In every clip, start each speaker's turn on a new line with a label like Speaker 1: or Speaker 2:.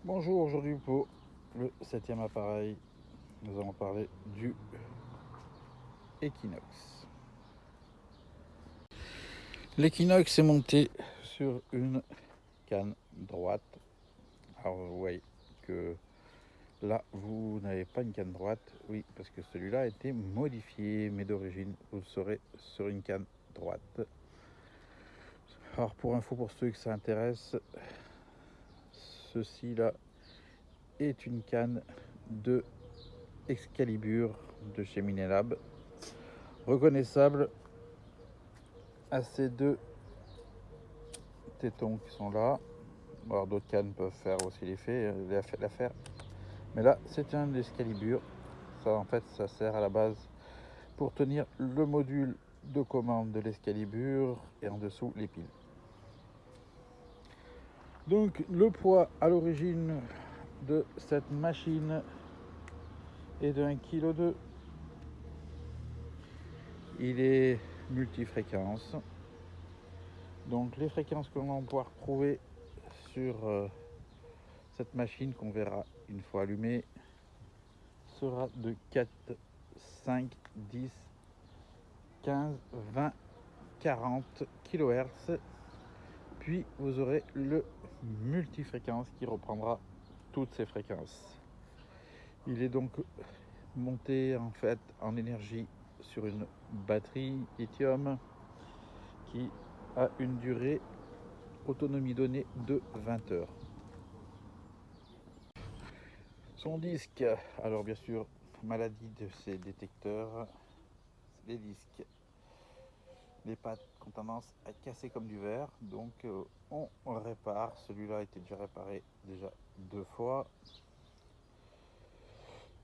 Speaker 1: Bonjour, aujourd'hui pour le 7e appareil, nous allons parler du Equinox. L'Equinox est monté sur une canne droite. Alors vous voyez que là vous n'avez pas une canne droite, oui, parce que celui-là a été modifié, mais d'origine vous le saurez sur une canne droite. Alors pour info, pour ceux que ça intéresse, ceci là est une canne de Excalibur de chez Minelab, reconnaissable à ces deux tétons qui sont là. Alors d'autres cannes peuvent faire aussi l'affaire, mais là c'est un Excalibur. Ça en fait ça sert à la base pour tenir le module de commande de l'Excalibur et en dessous les piles. Donc le poids à l'origine de cette machine est de 1,2 kg. Il est multifréquence. Donc les fréquences que l'on va pouvoir trouver sur cette machine, qu'on verra une fois allumée, sera de 4, 5, 10, 15, 20, 40 kHz. Puis vous aurez le multifréquence qui reprendra toutes ces fréquences. Il est donc monté en fait en énergie sur une batterie lithium qui a une durée autonomie donnée de 20 heures. Son disque, alors bien sûr, maladie de ces détecteurs, les disques, les pattes ont tendance à casser comme du verre, donc on répare. Celui-là a été déjà réparé déjà 2 fois.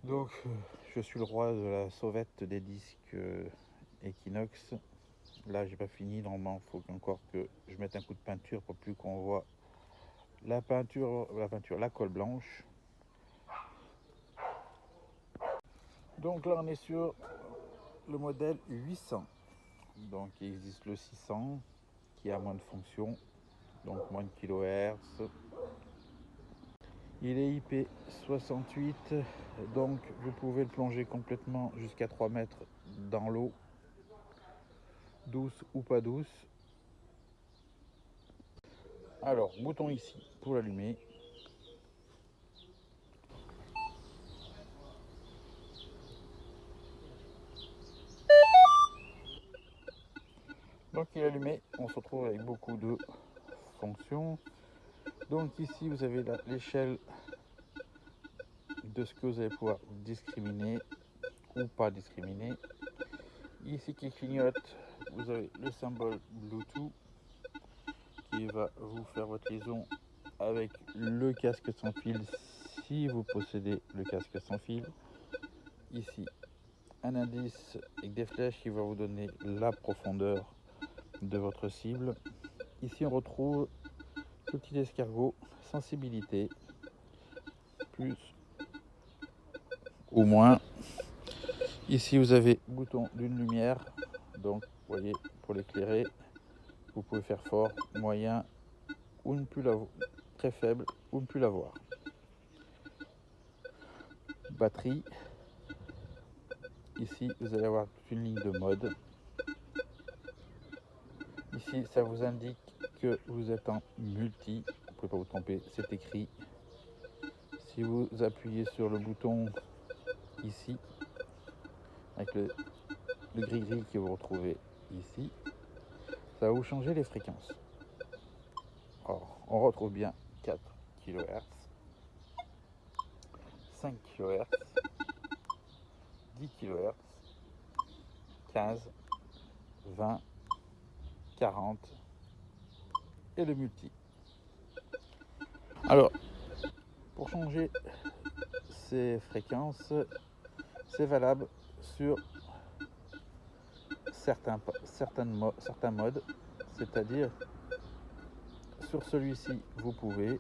Speaker 1: Donc je suis le roi de la sauvette des disques Equinox. Là j'ai pas fini, normalement il faut encore que je mette un coup de peinture pour plus qu'on voit la colle blanche. Donc là on est sur le modèle 800. Donc il existe le 600 qui a moins de fonctions, donc moins de kHz. Il est IP68, donc vous pouvez le plonger complètement jusqu'à 3 mètres dans l'eau, douce ou pas douce. Alors, bouton ici pour l'allumer. Donc il est allumé, on se retrouve avec beaucoup de fonctions. Donc ici vous avez l'échelle de ce que vous allez pouvoir discriminer ou pas discriminer. Ici qui clignote, vous avez le symbole Bluetooth qui va vous faire votre liaison avec le casque sans fil si vous possédez le casque sans fil. Ici un indice avec des flèches qui va vous donner la profondeur de votre cible. Ici on retrouve le petit escargot sensibilité, plus ou moins. Ici vous avez le bouton d'une lumière, donc vous voyez, pour l'éclairer vous pouvez faire fort, moyen ou ne plus la très faible ou ne plus la voir. Batterie, ici vous allez avoir toute une ligne de mode. Ici ça vous indique que vous êtes en multi, vous ne pouvez pas vous tromper, c'est écrit. Si vous appuyez sur le bouton ici avec le gris-gris que vous retrouvez ici, ça va vous changer les fréquences. Alors, on retrouve bien 4 kHz, 5 kHz, 10 kHz, 15, 20, 40 et le multi. Alors, pour changer ces fréquences, c'est valable sur certains modes, c'est-à-dire sur celui-ci vous pouvez,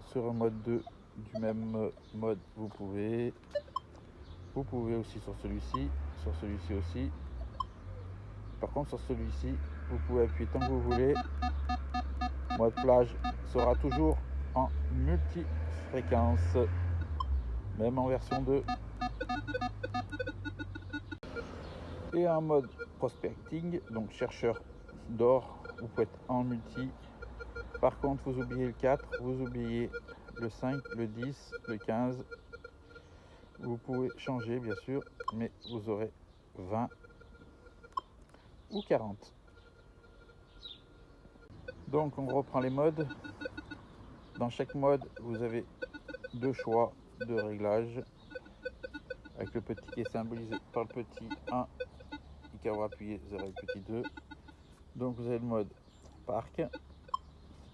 Speaker 1: sur un mode 2 du même mode vous pouvez aussi sur celui-ci aussi. Par contre sur celui-ci vous pouvez appuyer tant que vous voulez. Mode plage sera toujours en multi-fréquence, même en version 2. Et en mode prospecting, donc chercheur d'or, vous pouvez être en multi. Par contre, vous oubliez le 4, vous oubliez le 5, le 10, le 15. Vous pouvez changer bien sûr, mais vous aurez 20 ou 40. Donc on reprend les modes. Dans chaque mode, vous avez deux choix de réglage, avec le petit qui est symbolisé par le petit 1 et quand vous appuyez, vous aurez le petit 2. Donc vous avez le mode parc,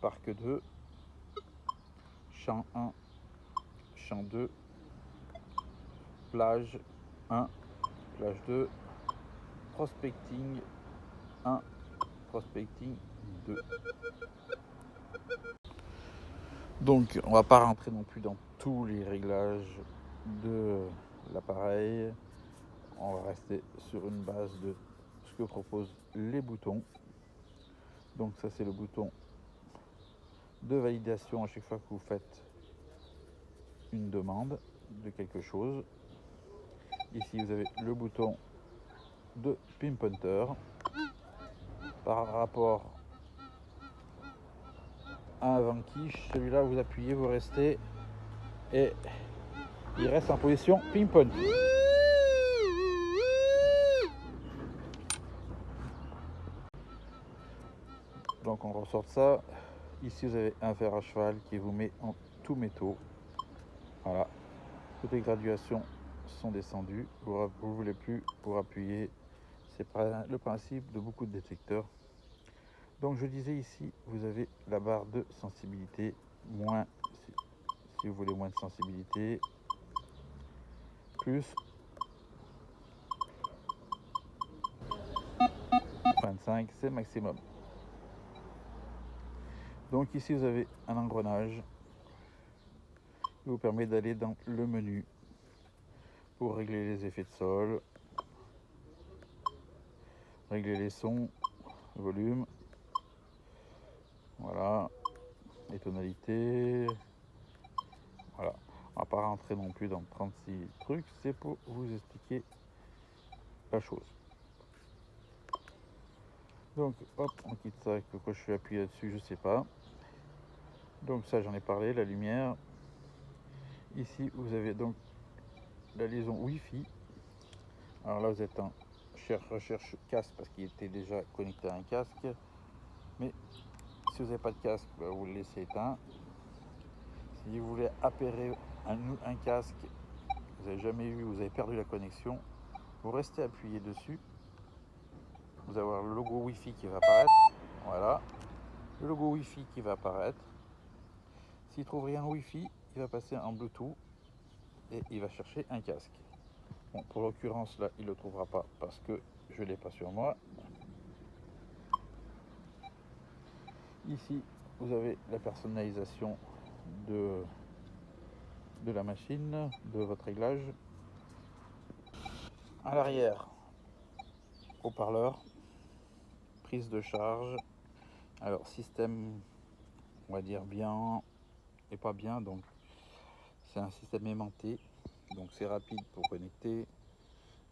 Speaker 1: parc 2, champ 1, champ 2, plage 1, plage 2, prospecting 1, prospecting 2. Donc on va pas rentrer non plus dans tous les réglages de l'appareil, on va rester sur une base de ce que proposent les boutons. Donc ça c'est le bouton de validation à chaque fois que vous faites une demande de quelque chose. Ici vous avez le bouton de pin pointer. Par rapport à un Vanquish, celui-là vous appuyez, vous restez et il reste en position pin point. Donc on ressort ça. Ici vous avez un fer à cheval qui vous met en tout métaux. Voilà, toutes les graduations sont descendues. Vous ne voulez plus pour appuyer. C'est le principe de beaucoup de détecteurs. Donc je disais ici, vous avez la barre de sensibilité, moins si vous voulez moins de sensibilité, plus 25, c'est maximum. Donc ici vous avez un engrenage qui vous permet d'aller dans le menu pour régler les effets de sol, régler les sons, le volume, voilà, les tonalités, voilà. On va pas rentrer non plus dans 36 trucs, c'est pour vous expliquer la chose. Donc hop, on quitte ça, pourquoi je suis appuyé là-dessus, je sais pas. Donc ça j'en ai parlé, la lumière. Ici vous avez donc la liaison Wi-Fi. Alors là vous êtes en recherche casque parce qu'il était déjà connecté à un casque. Mais si vous n'avez pas de casque, vous le laissez éteint. Si vous voulez appairer un casque, vous n'avez jamais eu, vous avez perdu la connexion, vous restez appuyé dessus. Vous allez avoir le logo Wi-Fi qui va apparaître. Voilà, le logo Wi-Fi qui va apparaître. S'il ne trouve rien Wi-Fi, il va passer en Bluetooth et il va chercher un casque. Bon, pour l'occurrence là, il ne le trouvera pas parce que je ne l'ai pas sur moi. Ici, vous avez la personnalisation de la machine, de votre réglage. À l'arrière, haut-parleur, prise de charge. Alors système, on va dire bien et pas bien, donc c'est un système aimanté, donc c'est rapide pour connecter.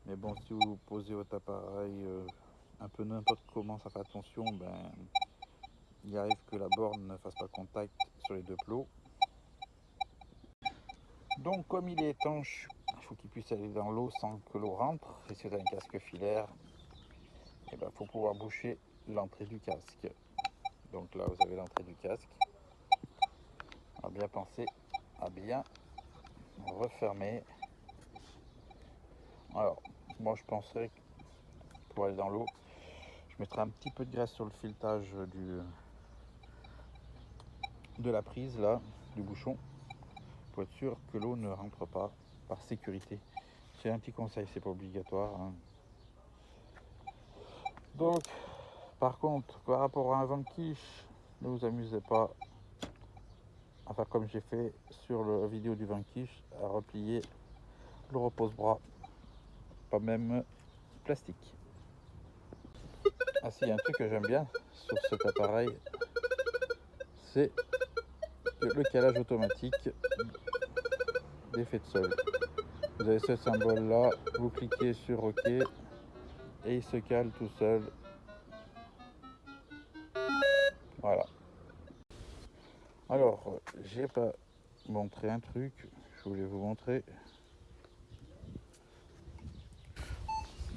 Speaker 1: Mais bon, si vous posez votre appareil un peu n'importe comment, ça fait attention, ben il arrive que la borne ne fasse pas contact sur les deux plots. Donc comme il est étanche, il faut qu'il puisse aller dans l'eau sans que l'eau rentre. Et si vous avez un casque filaire, il faut pouvoir boucher l'entrée du casque. Donc là vous avez l'entrée du casque. Alors bien penser à bien refermer. Alors moi je penserais que pour aller dans l'eau, je mettrai un petit peu de graisse sur le filetage de la prise là, du bouchon, pour être sûr que l'eau ne rentre pas par sécurité. C'est un petit conseil, c'est pas obligatoire, hein. Donc par contre, par rapport à un Vanquish, ne vous amusez pas à faire comme j'ai fait sur la vidéo du Vanquish, à replier le repose-bras, pas même plastique. Ah si, il y a un truc que j'aime bien sur cet appareil, c'est le calage automatique d'effet de sol. Vous avez ce symbole là, vous cliquez sur OK et il se cale tout seul. Voilà. Alors, j'ai pas montré un truc, je voulais vous montrer.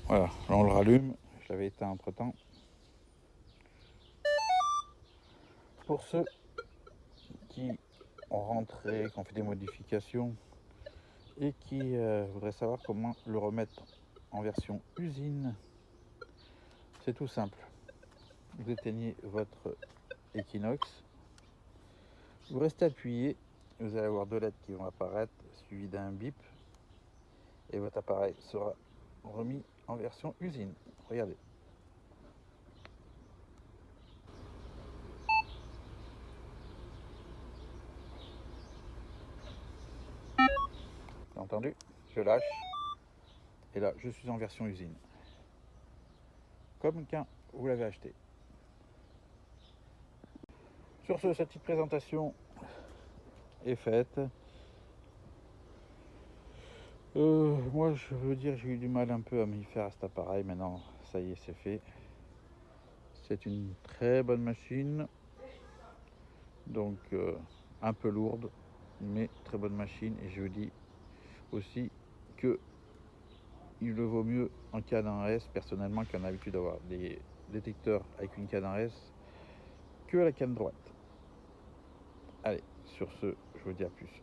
Speaker 1: Voilà, là on le rallume, je l'avais éteint entre temps. Pour ceux qui ont rentré, qui ont fait des modifications et qui voudraient savoir comment le remettre en version usine, c'est tout simple. Vous éteignez votre Equinox, vous restez appuyé, vous allez avoir deux lettres qui vont apparaître suivies d'un bip et votre appareil sera remis en version usine. Regardez. Entendu? Je lâche et là je suis en version usine. Comme quand vous l'avez acheté. Sur ce, cette petite présentation est faite. Moi je veux dire, j'ai eu du mal un peu à m'y faire à cet appareil. Maintenant ça y est, c'est fait. C'est une très bonne machine, donc un peu lourde, mais très bonne machine. Et je vous dis aussi que il le vaut mieux en cadenas S, personnellement, qui a l'habitude d'avoir des détecteurs avec une cadenas S, que la canne droite. Allez, sur ce, je vous dis à plus.